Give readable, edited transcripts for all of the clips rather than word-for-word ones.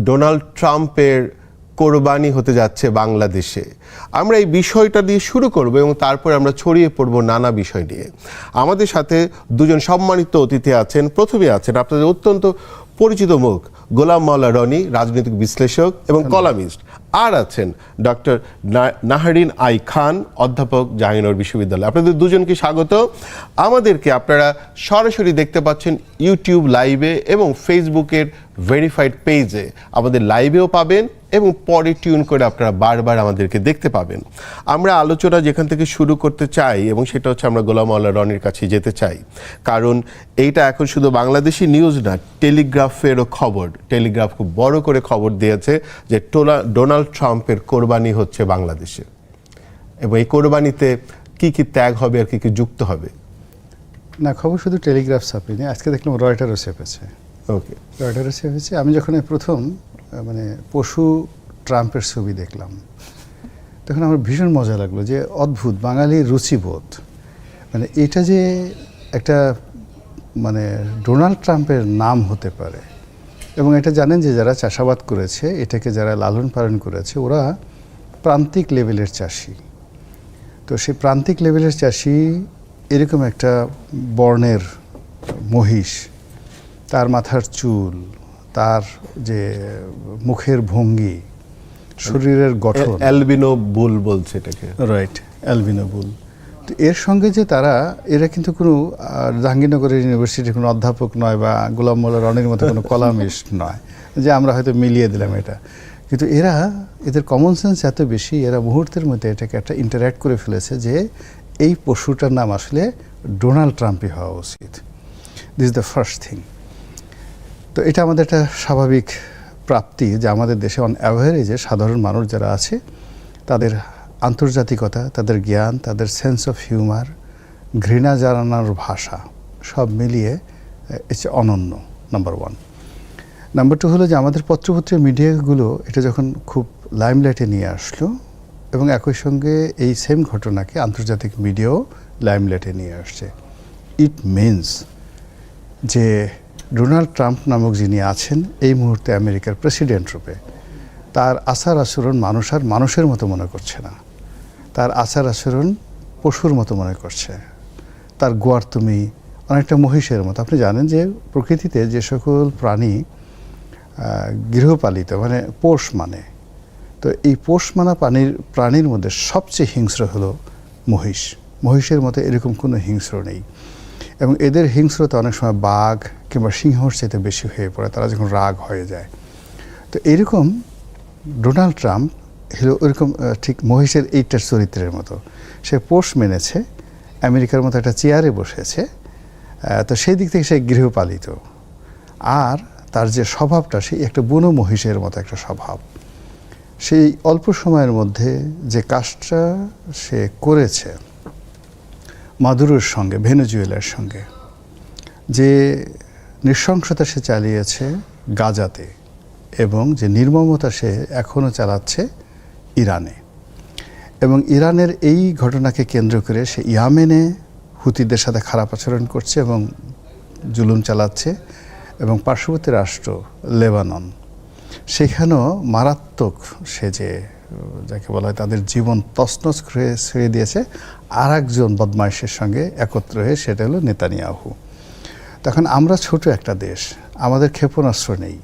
Donald ট্রাম্পের কোরবানি হতে যাচ্ছে বাংলাদেশে। আমরা এই বিষয়টা দিয়ে শুরু করব এবং তারপর আমরা ছড়িয়ে পড়ব নানা বিষয় নিয়ে। আমাদের সাথে দুজন সম্মানিত অতিথি আছেন। প্রথমে আছেন আপনাদের অত্যন্ত পরিচিত মুখ গোলাম মাওলা রনি, রাজনৈতিক বিশ্লেষক এবং কলামিস্ট। আর আছেন ডক্টর নাহারিন আই খান, অধ্যাপক জাহাঙ্গীরনগর বিশ্ববিদ্যালয়। আপনাদের দুজনকে স্বাগত। আমাদেরকে আপনারা সরাসরি দেখতে পাচ্ছেন ইউটিউব লাইভে এবং ফেসবুকের ভেরিফাইড পেজে। আমাদের লাইভেও পাবেন এবং পরে টিউন করে আপনারা বারবার আমাদেরকে দেখতে পাবেন। আমরা আলোচনা যেখান থেকে শুরু করতে চাই এবং সেটা হচ্ছে আমরা গোলাম মাওলা রনির কাছে যেতে চাই, কারণ এইটা এখন শুধু বাংলাদেশি নিউজ না, টেলিগ্রাফেরও খবর। টেলিগ্রাফ খুব বড় করে খবর দিয়েছে যে ডোনাল্ড ট্রাম্পের কোরবানি হচ্ছে বাংলাদেশে, এবং এই কোরবানিতে কি কি ত্যাগ হবে আর কি কি যুক্ত হবে। না, খবর শুধু টেলিগ্রাফ ছাপেনি, আজকে দেখলাম রয়টারও ছেপেছে। ওকে, রয়টারও ছেপেছে। আমি যখন প্রথম পশু ট্রাম্পের ছবি দেখলাম তখন আমার ভীষণ মজা লাগলো যে অদ্ভুত বাঙালির রুচিবোধ। এটা যে একটা ডোনাল্ড ট্রাম্পের নাম হতে পারে, এবং এটা জানেন যে যারা চাষাবাদ করেছে, এটাকে যারা লালন পালন করেছে, ওরা প্রান্তিক লেভেলের চাষি। তো সেই প্রান্তিক লেভেলের চাষি এরকম একটা বর্ণের মহিষ, তার মাথার চুল, তার যে মুখের ভঙ্গি, শরীরের গঠন, অ্যালবিনো বুল বলছে এটাকে, রাইট, অ্যালবিনো বুল। তো এর সঙ্গে যে এরা কিন্তু কোনো জাহাঙ্গীরনগর ইউনিভার্সিটির কোনো অধ্যাপক নয় বা গোলাম মাওলা রনির মতো কোনো কলামিস্ট নয় যে আমরা হয়তো মিলিয়ে দিলাম এটা, কিন্তু এদের কমন সেন্স এত বেশি, এরা মুহূর্তের মধ্যে এটাকে একটা ইন্টারঅ্যাক্ট করে ফেলেছে যে এই পশুটার নাম আসলে ডোনাল্ড ট্রাম্পই হওয়া উচিত। This is the first thing. তো এটা আমাদের একটা স্বাভাবিক প্রাপ্তি যে আমাদের দেশে অন অ্যাভারেজে সাধারণ মানুষ যারা আছে তাদের আন্তর্জাতিকতা, তাদের জ্ঞান, তাদের সেন্স অফ হিউমার, ঘৃণা জানানোর ভাষা সব মিলিয়ে অনন্য, নাম্বার ওয়ান। নাম্বার টু হলো যে আমাদের পত্রপত্রের মিডিয়াগুলো এটা যখন খুব লাইমলাইটে নিয়ে আসলো, এবং একই সঙ্গে এই সেম ঘটনাকে আন্তর্জাতিক মিডিয়াও লাইমলাইটে নিয়ে আসছে। ইট মিনস যে ডোনাল্ড ট্রাম্প নামক যিনি আছেন এই মুহূর্তে আমেরিকার প্রেসিডেন্ট রূপে, তার আচার আচরণ মানুষ আর মানুষের মতো মনে করছে না, তার আচার আচরণ পশুর মতো মনে করছে, তার গোয়ার্তুমি অনেকটা মহিষের মতো। আপনি জানেন যে প্রকৃতিতে যে সকল প্রাণী গৃহপালিত পোষ মানে, তো এই পোষ মানা প্রাণীর মধ্যে সবচেয়ে হিংস্র হলো মহিষ। মহিষের মতো এরকম কোনো হিংস্র নেই, এবং এদের হিংস্রতা অনেক সময় বাঘ কিংবা সিংহর চাইতে বেশি হয়ে পড়ে তারা যখন রাগ হয়ে যায়। তো এইরকম ডোনাল্ড ট্রাম্প হলো ওইরকম ঠিক মহিষের এইটার চরিত্রের মতো। সে পোষ মেনেছে, আমেরিকার মতো একটা চেয়ারে বসেছে, তো সেই দিক থেকে সে গৃহপালিত। আর তার যে স্বভাবটা, সেই একটা বুনো মহিষের মতো একটা স্বভাব। সেই অল্প সময়ের মধ্যে যে কাজটা সে করেছে মাদুরোর সঙ্গে, ভেনেজুয়েলার সঙ্গে, যে নৃশংসতা সে চালিয়েছে গাজাতে, এবং যে নির্মমতা সে এখনও চালাচ্ছে ইরানে, এবং ইরানের এই ঘটনাকে কেন্দ্র করে সে ইয়েমেনে হুতিদের সাথে খারাপ আচরণ করছে এবং জুলুম চালাচ্ছে, এবং পার্শ্ববর্তী রাষ্ট্র লেবানন, সেখানেও মারাত্মক সে যে যাকে বলা হয় তাদের জীবন তছনছ করে ছেড়ে দিয়েছে আর একজন বদমাইশের সঙ্গে একত্র হয়ে, সেটা হলো নেতানিয়াহু। তখন আমরা ছোট একটা দেশ, আমাদের ক্ষেপণাস্ত্র নেই,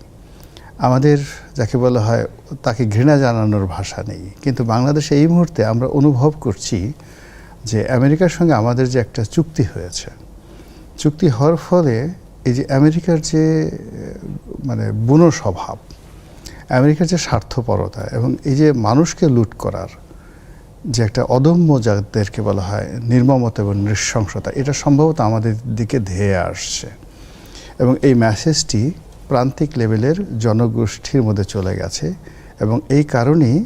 আমাদের যাকে বলা হয় তাকে ঘৃণা জানানোর ভাষা নেই, কিন্তু বাংলাদেশে এই মুহূর্তে আমরা অনুভব করছি যে আমেরিকার সঙ্গে আমাদের যে একটা চুক্তি হয়েছে, চুক্তি হওয়ার ফলে এই যে আমেরিকার যে বুনো স্বভাব, আমেরিকার যে স্বার্থপরতা, এবং এই যে মানুষকে লুট করার যে একটা অদম্য যাদেরকে বলা হয় নির্মমতা এবং নৃশংসতা, এটা সম্ভবত আমাদের দিকে ধেয়ে আসছে, এবং এই মেসেজটি প্রান্তিক লেভেলের জনগোষ্ঠীর মধ্যে চলে গেছে, এবং এই কারণেই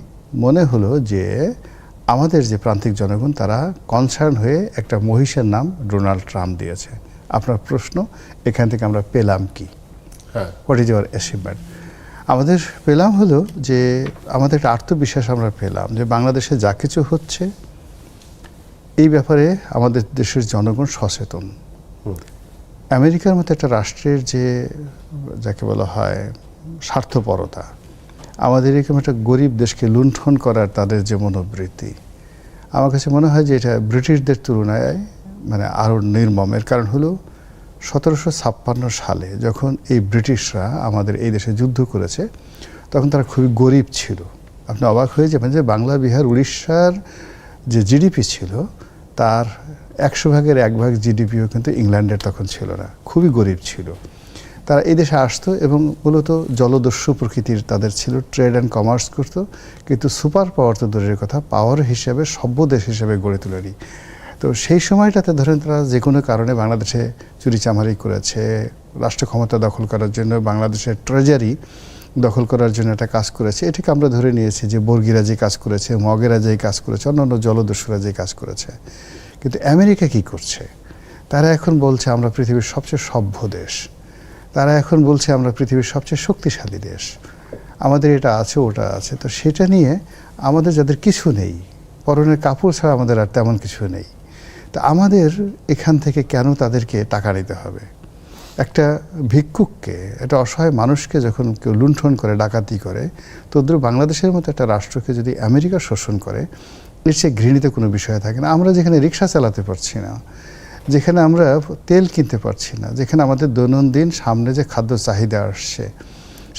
মনে হলো যে আমাদের যে প্রান্তিক জনগণ তারা কনসার্ন হয়ে একটা মহিষের নাম ডোনাল্ড ট্রাম্প দিয়েছে। আপনার প্রশ্ন, এখান থেকে আমরা পেলাম কি? What is our achievement? আমাদের পেলাম হলো যে আমাদের একটা আত্মবিশ্বাস আমরা পেলাম যে বাংলাদেশে যা কিছু হচ্ছে এই ব্যাপারে আমাদের দেশের জনগণ সচেতন। আমেরিকার মতো একটা রাষ্ট্রের যে যাকে বলা হয় স্বার্থপরতা, আমাদের এরকম একটা গরিব দেশকে লুণ্ঠন করার তাদের যে মনোবৃত্তি, আমার কাছে মনে হয় যে এটা ব্রিটিশদের তুলনায় মানে আরও নির্মম। এর কারণ হলো 1756 সালে যখন এই ব্রিটিশরা আমাদের এই দেশে যুদ্ধ করেছে, তখন তারা খুবই গরিব ছিল। আপনি অবাক হয়ে যাবেন যে বাংলা, বিহার, উড়িষ্যার যে জিডিপি ছিল তার 100 ভাগের 1 ভাগ জিডিপিও কিন্তু ইংল্যান্ডের তখন ছিল না, খুবই গরিব ছিল। তারা এই দেশে আসতো এবং মূলত জলদস্যু প্রকৃতির তাদের ছিল, ট্রেড অ্যান্ড কমার্স করতো, কিন্তু সুপার পাওয়ার তো দূরের কথা, পাওয়ার হিসেবে সভ্য দেশ হিসেবে গড়ে তোলেনি। তো সেই সময়টাতে ধরেন তারা যে কোনো কারণে বাংলাদেশে চুরিচামারি করেছে, রাষ্ট্র ক্ষমতা দখল করার জন্য বাংলাদেশের ট্রেজারি দখল করার জন্য একটা কাজ করেছে। এটাকে আমরা ধরে নিয়েছি যে বর্গীরা যে কাজ করেছে, মগেরা যে কাজ করেছে, অন্যান্য জলদস্যুরা যে কাজ করেছে। কিন্তু আমেরিকা কি করছে? তারা এখন বলছে আমরা পৃথিবীর সবচেয়ে সভ্য দেশ, তারা এখন বলছে আমরা পৃথিবীর সবচেয়ে শক্তিশালী দেশ, আমাদের এটা আছে ওটা আছে। তো সেটা নিয়ে আমাদের যাদের কিছু নেই, পরনের কাপড় ছাড়া আমাদের আর তেমন কিছু নেই, তা আমাদের এখান থেকে কেন তাদেরকে টাকা নিতে হবে? একটা ভিক্ষুককে, একটা অসহায় মানুষকে যখন কেউ লুণ্ঠন করে, ডাকাতি করে, তদ্রু বাংলাদেশের মতো একটা রাষ্ট্রকে যদি আমেরিকা শোষণ করে, এর চেয়ে ঘৃণিত কোনো বিষয় থাকে না। আমরা যেখানে রিক্সা চালাতে পারছি না, যেখানে আমরা তেল কিনতে পারছি না, যেখানে আমাদের দৈনন্দিন সামনে যে খাদ্য চাহিদা আসছে,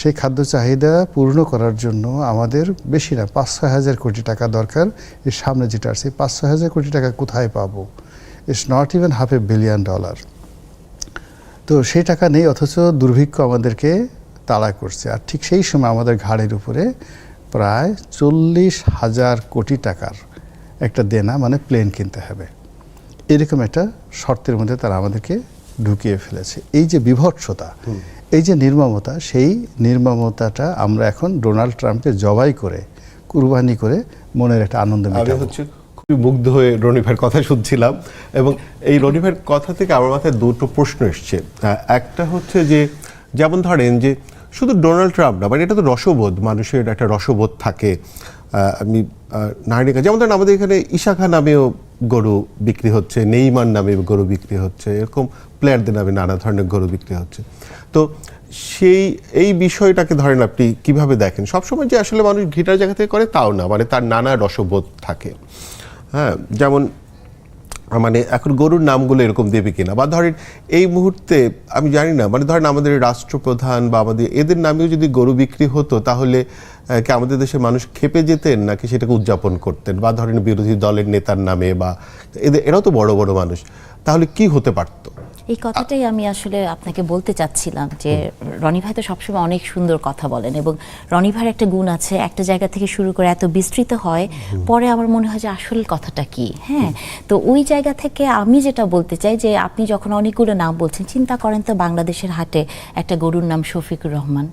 সেই খাদ্য চাহিদা পূর্ণ করার জন্য আমাদের বেশি না 5-6 হাজার কোটি টাকা দরকার। এর সামনে যেটা আসছে 5-6 হাজার কোটি টাকা কোথায় পাবো? It's not even $500 billion. তো সেই টাকা নেই, অথচ দুর্ভিক্ষ আমাদেরকে তাড়া করছে। আর ঠিক সেই সময় আমাদের ঘাড়ের উপরে প্রায় 40,000 কোটি টাকার একটা দেনা, মানে প্লেন কিনতে হবে, এরকম একটা শর্তের মধ্যে তারা আমাদেরকে ঢুকিয়ে ফেলেছে। এই যে বিভৎসতা, এই যে নির্মমতা, সেই নির্মমতাটা আমরা এখন ডোনাল্ড ট্রাম্পকে জবাই করে, কুরবানি করে মনের একটা আনন্দ মেটাবো। খুবই মুগ্ধ হয়ে রনি ভাইয়ের কথা শুনছিলাম, এবং এই রনি ভাইয়ের কথা থেকে আমার মাথায় দুটো প্রশ্ন এসছে। একটা হচ্ছে যে, যেমন ধরেন যে শুধু ডোনাল্ড ট্রাম্প না, মানে এটা তো রসবোধ, মানুষের একটা রসবোধ থাকে। আমি নারীকা, যেমন ধরেন আমাদের এখানে ইশাখা নামেও গরু বিক্রি হচ্ছে, নেইমার নামে গরু বিক্রি হচ্ছে, এরকম প্লেয়ারদের নামে নানা ধরনের গরু বিক্রি হচ্ছে। তো এই বিষয়টাকে ধরেন আপনি কিভাবে দেখেন? সবসময় যে আসলে মানুষ ঘিটার জায়গা থেকে করে তাও না, মানে তার নানা রসবোধ থাকে। হ্যাঁ, যেমন মানে এখন গরুর নামগুলো এরকম দেবে কিনা, বা ধরেন এই মুহূর্তে আমি জানি না, মানে ধরেন আমাদের রাষ্ট্রপ্রধান বা আমাদের এদের নামেও যদি গরু বিক্রি হতো, তাহলে কি আমাদের দেশের মানুষ খেপে যেতেন, নাকি সেটাকে উদযাপন করতেন? বা ধরেন বিরোধী দলের নেতার নামে, বা এরাও তো বড় বড় মানুষ, তাহলে কি হতে পারতো? এই কথাটাই আমি আসলে আপনাকে বলতে চাচ্ছিলাম যে রনি ভাই তো সবসময় অনেক সুন্দর কথা বলেন, এবং রনি ভাইয়ের একটা গুণ আছে, একটা জায়গা থেকে শুরু করে এত বিস্তৃত হয়, পরে আমার মনে হয় যে আসল কথাটা কি। হ্যাঁ, তো ওই জায়গা থেকে আমি যেটা বলতে চাই যে আপনি যখন অনেকগুলো নাম বলছেন, চিন্তা করেন তো বাংলাদেশের হাটে একটা গরুর নাম শফিকুর রহমান।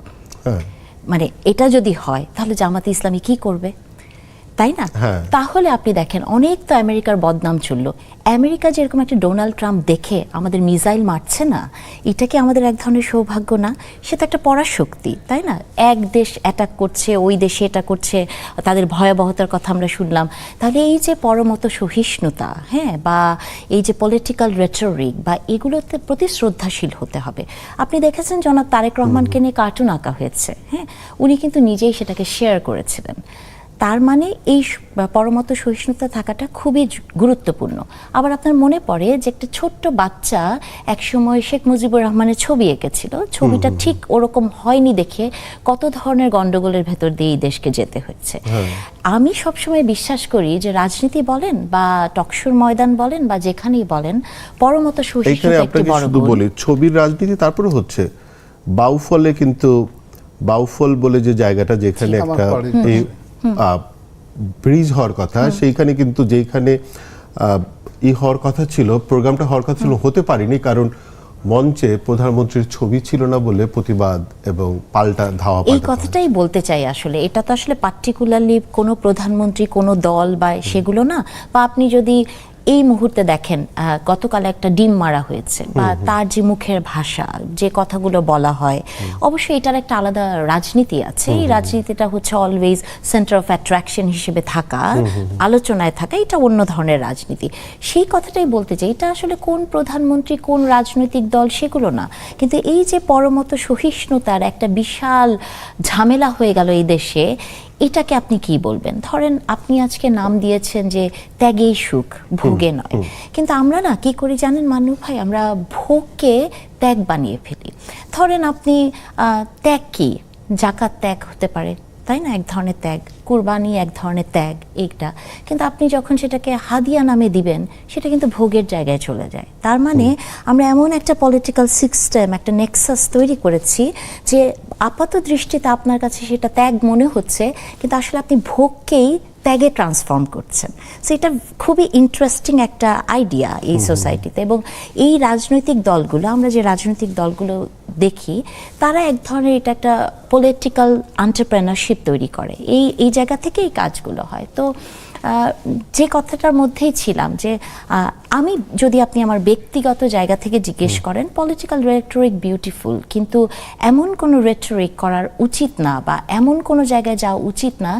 মানে এটা যদি হয় তাহলে জামাতে ইসলামী কি করবে, তাই না? তাহলে আপনি দেখেন অনেক তো আমেরিকার বদনাম চললো। আমেরিকা যেরকম একটা ডোনাল্ড ট্রাম্প দেখে আমাদের মিসাইল মারছে না, এটা কি আমাদের এক ধরনের সৌভাগ্য না? সে তো একটা পরাশক্তি, তাই না? এক দেশ অ্যাটাক করছে, ওই দেশে এটা করছে, তাদের ভয়াবহতার কথা আমরা শুনলাম। তাহলে এই যে পরমত সহিষ্ণুতা, হ্যাঁ, বা এই যে পলিটিক্যাল রেটরিক, বা এগুলোতে প্রতি শ্রদ্ধাশীল হতে হবে। আপনি দেখেছেন জনাব তারেক রহমানকে নিয়ে কার্টুন আঁকা হয়েছে, হ্যাঁ, উনি কিন্তু নিজেই সেটাকে শেয়ার করেছিলেন। তার মানে এই পরমত সহিষ্ণুতা থাকাটা খুবই গুরুত্বপূর্ণ। আবার আপনার মনে পড়ে যে একটা ছোট্ট বাচ্চা একসময় শেখ মুজিবুর রহমানের ছবি এঁকেছিল, ছবিটা ঠিক ওরকম হয়নি দেখে কত ধরনের গন্ডগোলের ভেতর দিয়ে এই দেশকে যেতে হয়েছে। আমি সবসময় বিশ্বাস করি যে রাজনীতি বলেন বা টকশোর ময়দান বলেন বা যেখানেই বলেন, পরমত সহিষ্ণুতা একটি বড় গুণ। বলি ছবির রাজনীতি তারপরে হচ্ছে বাউফলে, কিন্তু বাউফল বলে যে জায়গাটা, যেখানে একটা ব্রিজ হওয়ার কথা, সেইখানে কিন্তু যেখানে হওয়ার কথা ছিল, প্রোগ্রামটা হওয়ার কথা ছিল, হতে পারেনি, কারণ মঞ্চে প্রধানমন্ত্রীর ছবি ছিল না বলে প্রতিবাদ এবং পাল্টা ধাওয়া। এই কথাটাই বলতে চাই, আসলে এটা তো আসলে পার্টিকুলারলি কোনো প্রধানমন্ত্রী, কোনো দল বা সেগুলো না, বা আপনি যদি এই মুহূর্তে দেখেন গতকাল একটা ডিম মারা হয়েছে, বা তার যে মুখের ভাষা, যে কথাগুলো বলা হয়, অবশ্যই এটার একটা আলাদা রাজনীতি আছে। এই রাজনীতিটা হচ্ছে অলওয়েজ সেন্টার অফ অ্যাট্রাকশন হিসেবে থাকা, আলোচনায় থাকা, এটা অন্য ধরনের রাজনীতি। সেই কথাটাই বলতে চাই, এটা আসলে কোন প্রধানমন্ত্রী, কোন রাজনৈতিক দল, সেগুলো না, কিন্তু এই যে পরমত সহিষ্ণুতার একটা বিশাল ঝামেলা হয়ে গেল এই দেশে, এটাকে আপনি কি বলবেন? ধরেন আপনি আজকে নাম দিয়েছেন যে ত্যাগেই সুখ, ভোগে নয়, কিন্তু আমরা না কি করি জানেন মান্নু ভাই, আমরা ভোগকে ত্যাগ বানিয়ে ফেলি। ধরেন আপনি ত্যাগ কি, জাকাত ত্যাগ হতে পারে, তাই না, এক ধরনের ত্যাগ, কুরবানি এক ধরনের ত্যাগ, এইটা, কিন্তু আপনি যখন সেটাকে হাদিয়া নামে দিবেন, সেটা কিন্তু ভোগের জায়গায় চলে যায়। তার মানে আমরা এমন একটা পলিটিক্যাল সিস্টেম, একটা নেক্সাস তৈরি করেছি যে আপাত দৃষ্টিতে আপনার কাছে সেটা ত্যাগ মনে হচ্ছে, কিন্তু আসলে আপনি ভোগকেই ত্যাগে ট্রান্সফর্ম করছেন। সো এটা খুবই ইন্টারেস্টিং একটা আইডিয়া এই সোসাইটিতে। এবং এই রাজনৈতিক দলগুলো, আমরা যে রাজনৈতিক দলগুলো দেখি, তারা এক ধরনের এটা একটা পলিটিক্যাল এন্টারপ্রেনারশিপ তৈরি করে, এই জায়গা থেকে এই কাজগুলো হয়। তো যে কথাটার মধ্যেই ছিলাম যে আমি, যদি আপনি আমার ব্যক্তিগত জায়গা থেকে জিজ্ঞেস করেন, পলিটিক্যাল রেটরিক বিউটিফুল, কিন্তু এমন কোনো রেটরিক করার উচিত না, বা এমন কোনো জায়গায় যাওয়া উচিত না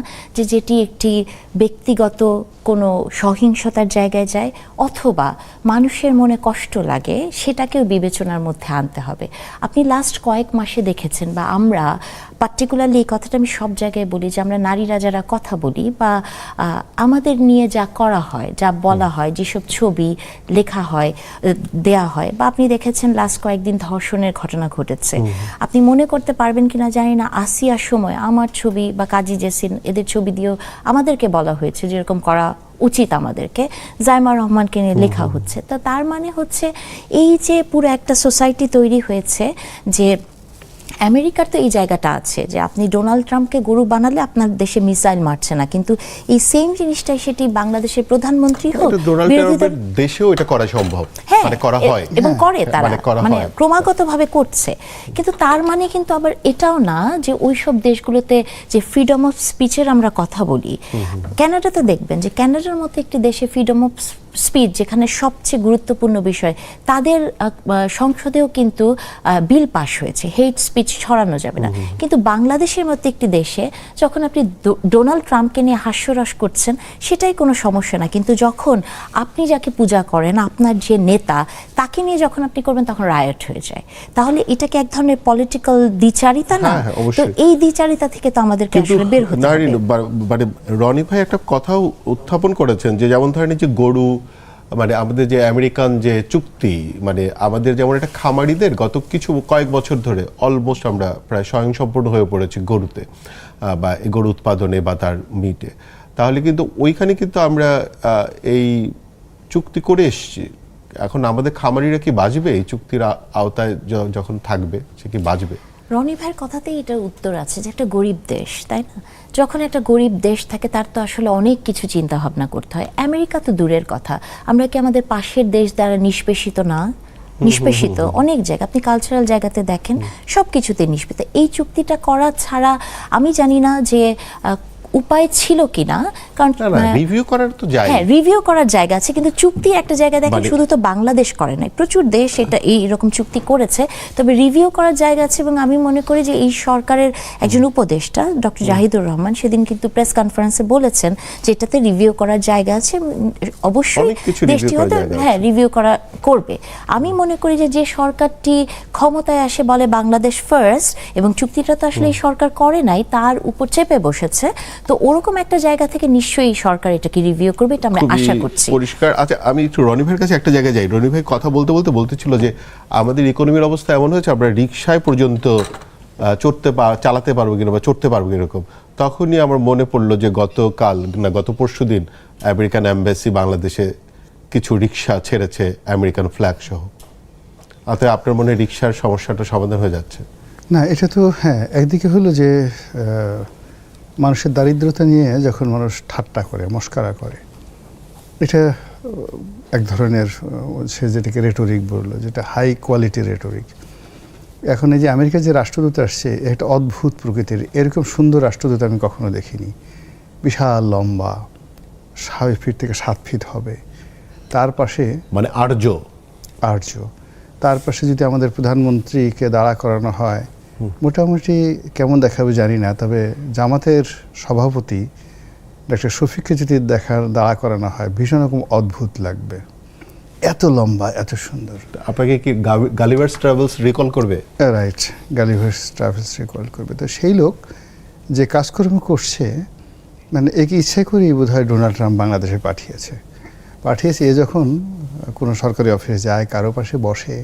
যেটি একটি ব্যক্তিগত কোনো সহিংসতার জায়গায় যায়, অথবা মানুষের মনে কষ্ট লাগে, সেটাকেও বিবেচনার মধ্যে আনতে হবে। আপনি লাস্ট কয়েক মাসে দেখেছেন, বা আমরা পার্টিকুলারলি, এই কথাটা আমি সব জায়গায় বলি, যে আমরা নারীরা যারা কথা বলি, বা আমাদের নিয়ে যা করা হয়, যা বলা হয়, যেসব ছবি লেখা হয়, দেয়া হয়, বা আপনি দেখেছেন লাস্ট কয়েকদিন ধর্ষণের ঘটনা ঘটেছে, আপনি মনে করতে পারবেন কিনা জানি না, আসিয়ার সময় আমার ছবি বা কাজী জেসিন, এদের ছবি দিয়েও আমাদেরকে বলা হয়েছে যেরকম করা উচিত আমাদেরকে, জাইমা রহমানকে নিয়ে লেখা হচ্ছে। তো তার মানে হচ্ছে এই যে পুরো একটা সোসাইটি তৈরি হয়েছে, যে আমেরিকার তো এই জায়গাটা আছে যে আপনি ডোনাল্ড ট্রাম্পকে গরু বানালে আপনার দেশে মিসাইল মারছে না, কিন্তু এই সেম জিনিসটাই সেটি বাংলাদেশের প্রধানমন্ত্রী হোক, ডোনাল্ড ট্রাম্পের দেশেও এটা করা সম্ভব, মানে করা হয় এবং করে তারা, মানে হয়। ক্রমাগতভাবে করছে। কিন্তু তার মানে কিন্তু আবার এটাও না যে ওইসব দেশগুলোতে যে ফ্রিডম অফ স্পিচের আমরা কথা বলি, কানাডাতে দেখবেন যে কানাডার মতো একটি দেশে ফ্রিডম অফ স্পিচ, যেখানে সবচেয়ে গুরুত্বপূর্ণ বিষয়, তাদের সংসদেও কিন্তু বিল পাস হয়েছে, হেট স্পিচ ছড়ানো যাবে না। কিন্তু বাংলাদেশের মতো একটি দেশে যখন আপনি ডোনাল্ড ট্রাম্পকে নিয়ে হাস্যরস করছেন, সেটাই কোনো সমস্যা না, কিন্তু যখন আপনি যাকে পূজা করেন, আপনার যে নেতা, তাকে নিয়ে যখন আপনি করবেন, তখন রায়ট হয়ে যায়। তাহলে এটাকে এক ধরনের পলিটিক্যাল দ্বিচারিতা না? তো এই দ্বিচারিতা থেকে তো আমাদেরকে আসলে বের হতে হবে। মানে রনি ভাই একটা কথাও উত্থাপন করেছেন, যে যেমন ধরেন যে গরু, মানে আমাদের যে আমেরিকান যে চুক্তি, মানে আমাদের যেমন একটা খামারিদের গত কয়েক বছর ধরে অলমোস্ট আমরা প্রায় স্বয়ংসম্পূর্ণ হয়ে পড়েছি গরুতে, বা গরু উৎপাদনে বা তার মিটে। তাহলে কিন্তু ওইখানে কিন্তু আমরা এই চুক্তি করে এসেছি। এখন আমাদের খামারিরা কি বাঁচবে এই চুক্তির আওতায়? যখন থাকবে, সে কি বাঁচবে? রনি ভাইয়ের কথাতেই এটার উত্তর আছে, যে একটা গরিব দেশ, তাই না? যখন একটা গরিব দেশ থাকে, তার তো আসলে অনেক কিছু চিন্তা ভাবনা করতে হয়। আমেরিকা তো দূরের কথা, আমরা কি আমাদের পাশের দেশ দ্বারা নিষ্পেষিত না? নিষ্পেষিত অনেক জায়গা, আপনি কালচারাল জায়গাতে দেখেন, সব কিছুতে নিষ্পেষিত। এই চুক্তিটা করা ছাড়া আমি জানি না যে উপায় ছিল কিনা, কারণ রিভিউ করার তো জায়গা, হ্যাঁ, রিভিউ করার জায়গা আছে, কিন্তু চুক্তি একটা জায়গা দেখেন, শুধু তো বাংলাদেশ করে নাই, প্রচুর দেশ এটা এইরকম চুক্তি করেছে, তবে রিভিউ করার জায়গা আছে। এবং আমি মনে করি যে এই সরকারের একজন উপদেষ্টা ডক্টর জাহিদুর রহমান সেদিন কিন্তু প্রেস কনফারেন্সে বলেছেন যে এটাতে রিভিউ করার জায়গা আছে, অবশ্যই দেশটি হয়তো রিভিউ করবে। আমি মনে করি যে সরকারটি ক্ষমতায় আসে বলে বাংলাদেশ ফার্স্ট, এবং চুক্তিটা তো আসলে এই সরকার করে নাই, তার উপর চেপে বসেছে, তো ওরকম একটা জায়গা থেকে নিশ্চয়ই সরকার এটাকে রিভিউ করবে, এটা আমরা আশা করছি। পরিষ্কার। আচ্ছা, আমি একটু রনি ভাইয়ের কাছে একটা জায়গায় যাই। রনি ভাই কথা বলতে বলতে বলতেছিল যে আমাদের ইকোনমির অবস্থা এমন হয়েছে, আমরা রিকশায় পর্যন্ত চালাতে পারবো কিনা বা চড়তে পারবো এরকম। তখনই আমার মনে পড়লো যে গত পরশুদিন আমেরিকান এমবাসি বাংলাদেশে কিছু রিকশা ছেড়েছে আমেরিকান ফ্ল্যাগ সহ। অতএব আপনার মনে রিকশার সমস্যাটা সমাধান হয়ে যাচ্ছে? না, এটা তো হ্যাঁ, একদিকে হলো যে মানুষের দারিদ্রতা নিয়ে যখন মানুষ ঠাট্টা করে, মস্কারা করে, এটা এক ধরনের, সে যেটাকে রেটরিক বললো, যেটা হাই কোয়ালিটি রেটরিক। এখন এই যে আমেরিকার যে রাষ্ট্রদূত আসছে, একটা অদ্ভুত প্রকৃতির, এরকম সুন্দর রাষ্ট্রদূত আমি কখনো দেখিনি। বিশাল লম্বা, 6 ফিট থেকে 7 ফিট হবে, তার পাশে মানে আর্য। আর্য, তার পাশে যদি আমাদের প্রধানমন্ত্রীকে দাঁড়া করানো হয়, মোটামুটি কেমন দেখাবে জানি না, তবে জামাতের সভাপতি ডক্টর শফিককে যদি দাঁড়া করানো হয় ভীষণ রকম অদ্ভুত লাগবে, এত লম্বা, এত সুন্দর। আপনাকে কি গালিভার্স ট্রাভেলস রিকল করবে? রাইট, গালিভার্স ট্রাভেলস রিকল করবে। তো সেই লোক যে কাজকর্ম করছে, মানে একে ইচ্ছে করেই বোধহয় ডোনাল্ড ট্রাম্প বাংলাদেশে পাঠিয়েছে। এ যখন কোনো সরকারি অফিসে যায়, কারো পাশে বসে,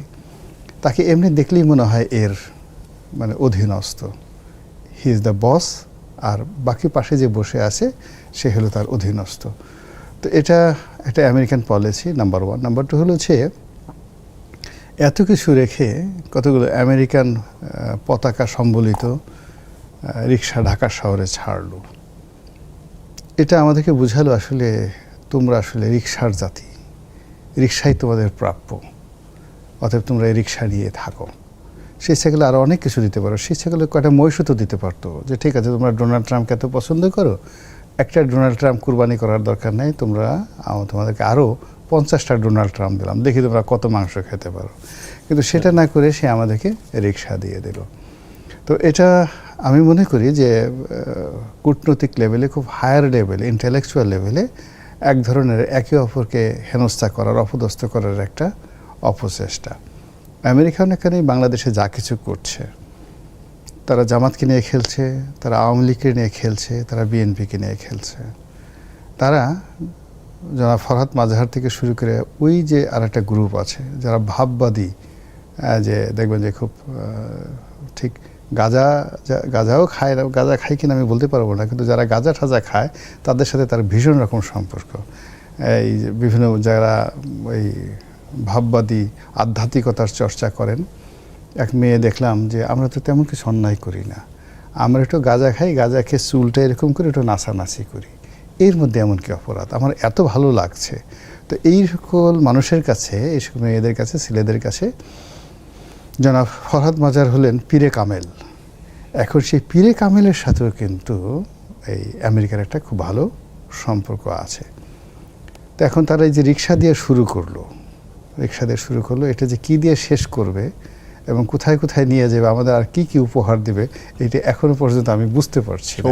তাকে এমনি দেখলেই মনে হয় এর মানে অধীনস্থ, হি ইজ দ্য বস, আর বাকি পাশে যে বসে আছে সে হলো তার অধীনস্থ। তো এটা একটা American policy, number one. Number two হলো এত কিছু রেখে কতগুলো আমেরিকান পতাকা সম্বলিত রিক্সা ঢাকা শহরে ছাড়লো। এটা আমাদেরকে বুঝালো আসলে তোমরা আসলে রিক্সার জাতি, রিক্সাই তোমাদের প্রাপ্য, অতএব তোমরা এই রিক্সা নিয়ে থাকো। সে ইচ্ছা করলে আরও অনেক কিছু দিতে পারো, সে ইচ্ছা করলে কয়টা মহিষও তো দিতে পারতো, যে ঠিক আছে তোমরা ডোনাল্ড ট্রাম্পকে এত পছন্দ করো, একটা ডোনাল্ড ট্রাম্প কুরবানি করার দরকার নেই, তোমাদেরকে আরও 50টা ডোনাল্ড ট্রাম্প দিলাম, দেখি তোমরা কত মাংস খেতে পারো। কিন্তু সেটা না করে সে আমাদেরকে রিক্সা দিয়ে দিল। তো এটা আমি মনে করি যে কূটনৈতিক লেভেলে, খুব হায়ার লেভেলে, ইন্টেলেকচুয়াল লেভেলে এক ধরনের একে অপরকে হেনস্থা করার, অপদস্থ করার একটা অপচেষ্টা। আমেরিকা অনেকখানি বাংলাদেশে যা কিছু করছে, তারা জামাতকে নিয়ে খেলছে, তারা আওয়ামী লীগকে নিয়ে খেলছে, তারা বিএনপিকে নিয়ে খেলছে। তারা যারা ফরহাদ মাজাহার থেকে শুরু করে ওই যে আর একটা গ্রুপ আছে যারা ভাববাদী, যে দেখবেন যে খুব ঠিক গাঁজাও খায়, গাঁজা খায় কিনা আমি বলতে পারবো না, কিন্তু যারা গাঁজা ঠাজা খায় তাদের সাথে তার ভীষণ রকম সম্পর্ক। এই যে বিভিন্ন যারা ওই ভাববাদী আধ্যাত্মিকতার চর্চা করেন, এক মেয়ে দেখলাম যে আমরা তো তেমন কিছু অন্যায় করি না, আমরা একটু গাঁজা খাই, গাঁজা খেয়ে চুলটা এরকম করে একটু নাচানাচি করি, এর মধ্যে এমন কি অপরাধ? আমার এত ভালো লাগছে। তো এই সকল মানুষের কাছে, এই সকল মেয়েদের কাছে, ছেলেদের কাছে জনাব ফরহাদ মাজার হলেন পীরে কামেল। এখন সেই পীরে কামেলের সাথেও কিন্তু এই আমেরিকার একটা খুব ভালো সম্পর্ক আছে। তো এখন তারা এই যে রিক্সা দিয়ে শুরু করলো, এটা যে কী দিয়ে শেষ করবে এবং কোথায় কোথায় নিয়ে যাবে, আমাদের আর কি কি উপহার দেবে, এটা এখনো পর্যন্ত আমি বুঝতে পারছি না।